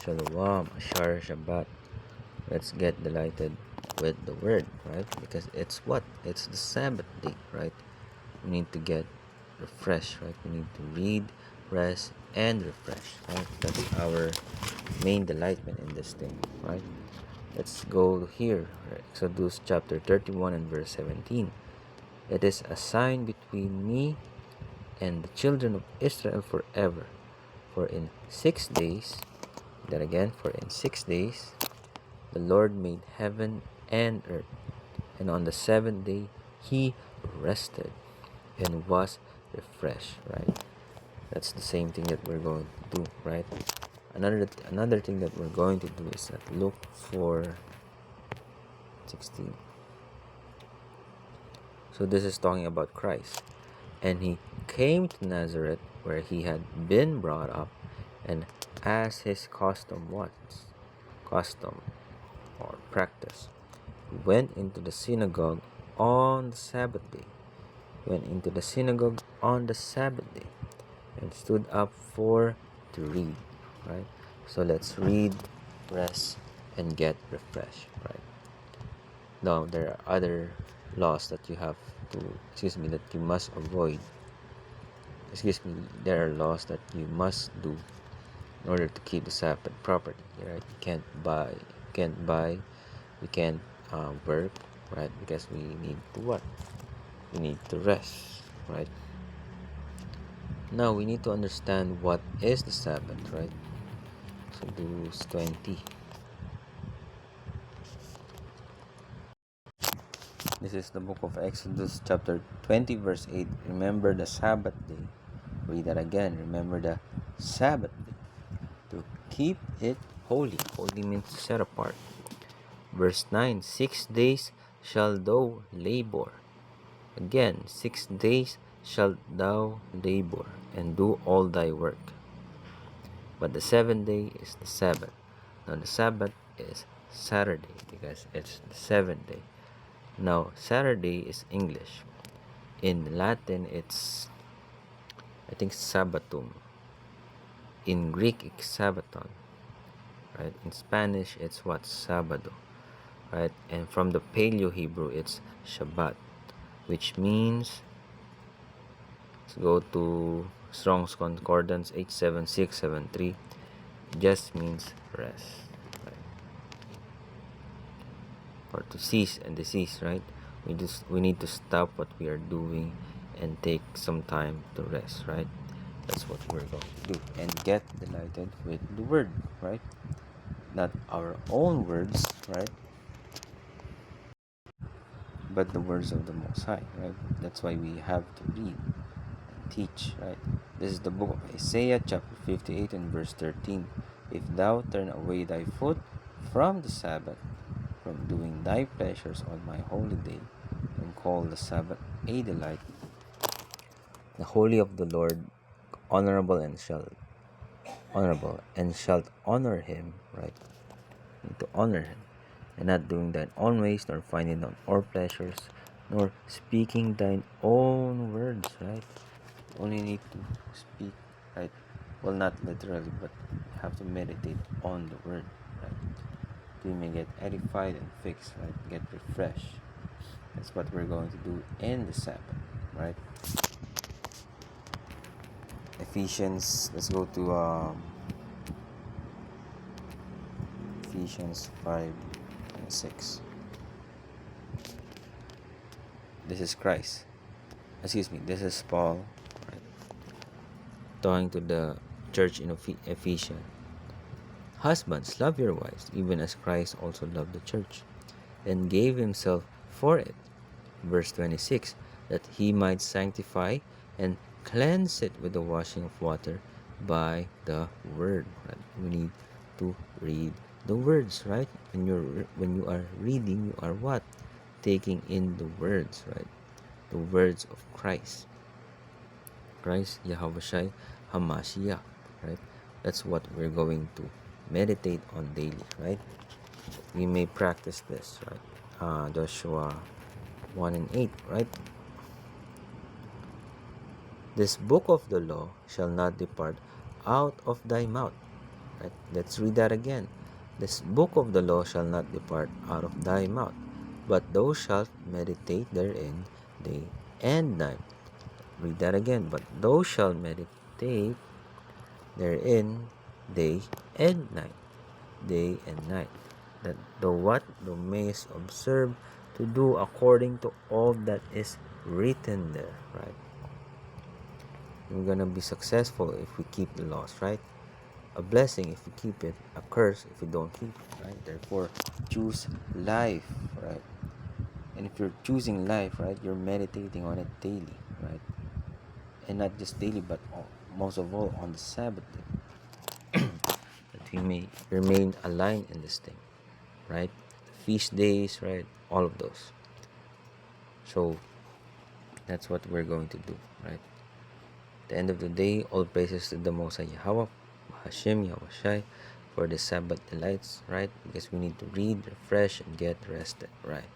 Shalom, Ashar, Shabbat. Let's get delighted with the word, right? Because it's what? It's the Sabbath day, right? We need to get refreshed, right? We need to read, rest, and refresh, right? That's our main delightment in this thing, right? Let's go here, right? Exodus chapter 31 and verse 17. It is a sign between me and the children of Israel forever. For in 6 days, then again, for in 6 days, the Lord made heaven and earth, and on the seventh day he rested and was refreshed, right? That's the same thing that we're going to do, right? Another thing that we're going to do is that look for 16. So this is talking about Christ. And he came to Nazareth, where he had been brought up, and as his custom was, custom or practice, he went into the synagogue on the Sabbath day. Went into the synagogue on the Sabbath day and stood up for to read. Right? So let's read, rest, and get refreshed. Right? Now there are other laws that you have to that you must avoid. There are laws that you must do in order to keep the Sabbath properly. Right? We can't work, right? Because we need to what? We need to rest, right? Now we need to understand what is the Sabbath, right? So Exodus 20. This is the book of Exodus chapter 20 verse 8. Remember the Sabbath day. Read that again. Remember the Sabbath day, to keep it holy. Holy means set apart. Verse 9. 6 days shall thou labor. Again, 6 days shalt thou labor and do all thy work. But the seventh day is the Sabbath. Now the Sabbath is Saturday because it's the seventh day. Now Saturday is English. In Latin it's, I think, Sabbatum. In Greek it's Sabbaton. Right? In Spanish it's what? Sabado. Right? And from the Paleo Hebrew it's Shabbat, which means, let's go to Strong's Concordance 87673. It just means rest, right? Or to cease and desist, right? We need to stop what we are doing and take some time to rest, right? That's what we're going to do, and get delighted with the word, right? Not our own words, right? But the words of the Most High, right? That's why we have to read and teach, right? This is the book of Isaiah chapter 58 and verse 13. If thou turn away thy foot from the Sabbath, from doing thy pleasures on my holy day, and call the Sabbath a delight, the holy of the Lord, honorable and shalt honor him, right? You need to honor him, and not doing thine own ways, nor finding thine own pleasures, nor speaking thine own words, right? You only need to speak, right? Well, not literally, but you have to meditate on the word, right? You may get edified and fixed, right? Get refreshed. That's what we're going to do in the Sabbath, right? Ephesians, let's go to Ephesians 5 and 6. This is Christ. This is Paul, right? Talking to the church in Ephesus. Husbands, love your wives, even as Christ also loved the church, and gave himself for it. Verse 26, that he might sanctify and cleanse it with the washing of water by the word. Right? We need to read the words, right? When you are reading, you are what? Taking in the words, right? The words of Christ. Christ, Yahushua HaMashiach, right? That's what we're going to meditate on daily, right? We may practice this, right? Joshua 1 and 8, right? This book of the law shall not depart out of thy mouth, Right? Let's read that again. This book of the law shall not depart out of thy mouth, but thou shalt meditate therein day and night. Read that again. But thou shalt meditate therein day and night. Day and night. That thou what? Thou mayest observe to do according to all that is written there. Right? We're gonna be successful if we keep the laws, right? A blessing if we keep it, a curse if we don't keep it, right? Therefore, choose life, right? And if you're choosing life, right, you're meditating on it daily, right? And not just daily, but most of all on the Sabbath day, that we may remain aligned in this thing, right? The feast days, right? All of those. So that's what we're going to do, right? At the end of the day, all praises to the Most High Yahweh, Hashem, Yahushai, for the Sabbath delights, right? Because we need to read, refresh, and get rested, right?